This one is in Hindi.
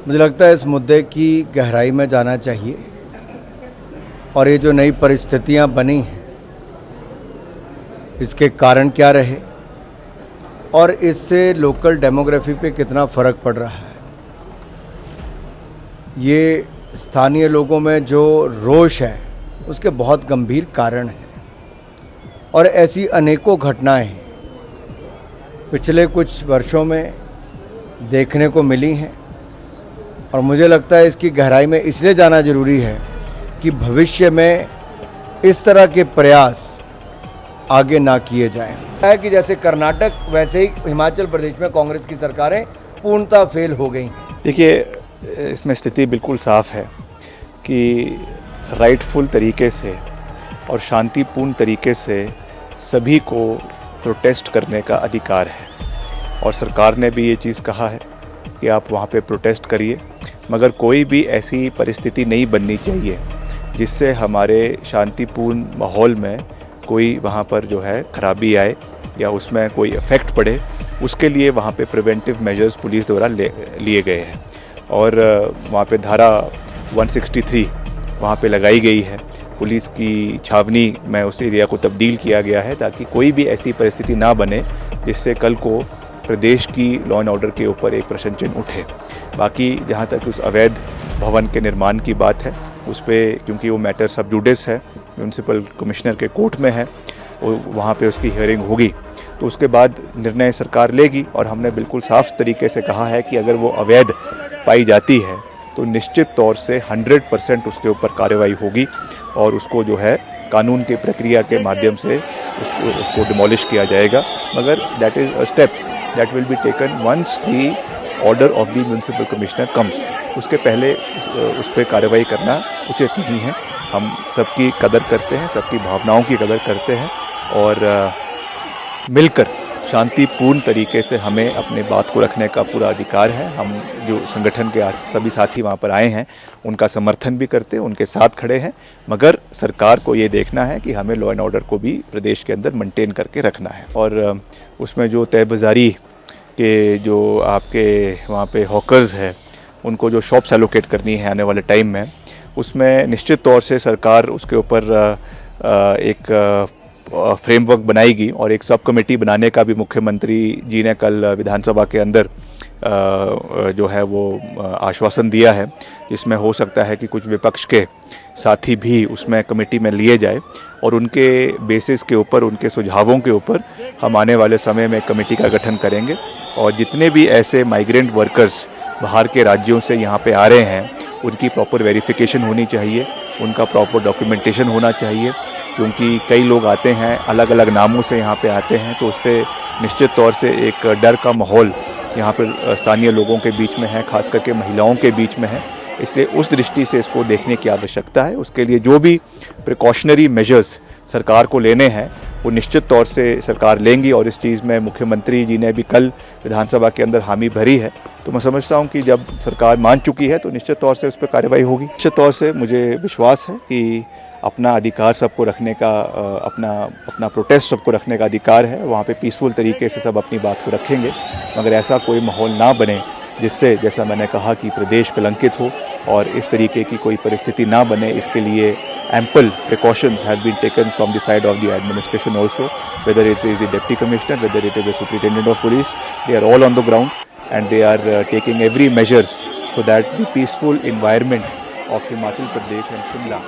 मुझे लगता है इस मुद्दे की गहराई में जाना चाहिए और ये जो नई परिस्थितियां बनी हैं इसके कारण क्या रहे और इससे लोकल डेमोग्राफी पे कितना फ़र्क पड़ रहा है। ये स्थानीय लोगों में जो रोष है उसके बहुत गंभीर कारण हैं और ऐसी अनेकों घटनाएं पिछले कुछ वर्षों में देखने को मिली हैं और मुझे लगता है इसकी गहराई में इसलिए जाना ज़रूरी है कि भविष्य में इस तरह के प्रयास आगे ना किए जाएं। है कि जैसे कर्नाटक वैसे ही हिमाचल प्रदेश में कांग्रेस की सरकारें पूर्णतः फेल हो गई हैं। देखिए, इसमें स्थिति बिल्कुल साफ है कि राइटफुल तरीके से और शांतिपूर्ण तरीके से सभी को प्रोटेस्ट करने का अधिकार है और सरकार ने भी ये चीज़ कहा है कि आप वहाँ पे प्रोटेस्ट करिए, मगर कोई भी ऐसी परिस्थिति नहीं बननी चाहिए जिससे हमारे शांतिपूर्ण माहौल में कोई वहाँ पर जो है खराबी आए या उसमें कोई इफ़ेक्ट पड़े। उसके लिए वहाँ पे प्रिवेंटिव मेजर्स पुलिस द्वारा लिए गए हैं और वहाँ पे धारा 163 वहाँ पे लगाई गई है। पुलिस की छावनी में उस एरिया को तब्दील किया गया है ताकि कोई भी ऐसी परिस्थिति ना बने जिससे कल को प्रदेश की लॉ एंड ऑर्डर के ऊपर एक प्रश्न चिन्ह उठे। बाकी जहाँ तक उस अवैध भवन के निर्माण की बात है उस पर, क्योंकि वो मैटर सब जुडिस है, म्यूनसिपल कमिश्नर के कोर्ट में है, वहाँ पे उसकी हियरिंग होगी तो उसके बाद निर्णय सरकार लेगी। और हमने बिल्कुल साफ तरीके से कहा है कि अगर वो अवैध पाई जाती है तो निश्चित तौर से 100% उसके ऊपर कार्रवाई होगी और उसको जो है कानून की प्रक्रिया के माध्यम से उसको डिमोलिश किया जाएगा। मगर that is a step that will be taken once the order of the municipal commissioner comes. उसके पहले उस पर कार्रवाई करना उचित नहीं है। हम सबकी कदर करते हैं, सबकी भावनाओं की कदर करते हैं और मिलकर शांतिपूर्ण तरीके से हमें अपने बात को रखने का पूरा अधिकार है। हम जो संगठन के सभी साथी वहाँ पर आए हैं उनका समर्थन भी करते हैं, उनके साथ खड़े हैं, मगर सरकार को ये देखना है कि हमें लॉ एंड ऑर्डर को भी प्रदेश के अंदर मेंटेन करके रखना है। और उसमें जो तय बाज़ारी के जो आपके वहाँ पे हॉकर्स है उनको जो शॉप्स एलोकेट करनी है आने वाले टाइम में, उसमें निश्चित तौर से सरकार उसके ऊपर एक फ्रेमवर्क बनाएगी और एक सब कमेटी बनाने का भी मुख्यमंत्री जी ने कल विधानसभा के अंदर जो है वो आश्वासन दिया है। इसमें हो सकता है कि कुछ विपक्ष के साथी भी उसमें कमेटी में लिए जाए और उनके बेसिस के ऊपर, उनके सुझावों के ऊपर हम आने वाले समय में कमेटी का गठन करेंगे और जितने भी ऐसे माइग्रेंट वर्कर्स बाहर के राज्यों से यहाँ पे आ रहे हैं उनकी प्रॉपर वेरिफिकेशन होनी चाहिए, उनका प्रॉपर डॉक्यूमेंटेशन होना चाहिए, क्योंकि कई लोग आते हैं अलग अलग नामों से यहाँ पे आते हैं तो उससे निश्चित तौर से एक डर का माहौल यहाँ पे स्थानीय लोगों के बीच में है, खास करके महिलाओं के बीच में है। इसलिए उस दृष्टि से इसको देखने की आवश्यकता है। उसके लिए जो भी प्रिकॉशनरी मेजर्स सरकार को लेने हैं वो निश्चित तौर से सरकार लेंगी और इस चीज़ में मुख्यमंत्री जी ने भी कल विधानसभा के अंदर हामी भरी है। तो मैं समझता हूँ कि जब सरकार मान चुकी है तो निश्चित तौर से उस पर कार्रवाई होगी। निश्चित तौर से मुझे विश्वास है कि अपना अधिकार सबको रखने का, अपना प्रोटेस्ट सबको रखने का अधिकार है। वहाँ पे पीसफुल तरीके से सब अपनी बात को रखेंगे, मगर ऐसा कोई माहौल ना बने जिससे, जैसा मैंने कहा, कि प्रदेश कलंकित हो और इस तरीके की कोई परिस्थिति ना बने। इसके लिए ample precautions have been taken from the side of the administration also, whether it is the deputy commissioner, whether it is the superintendent of police. They are all on the ground and they are taking every measures so that the peaceful environment of Himachal Pradesh and Shimla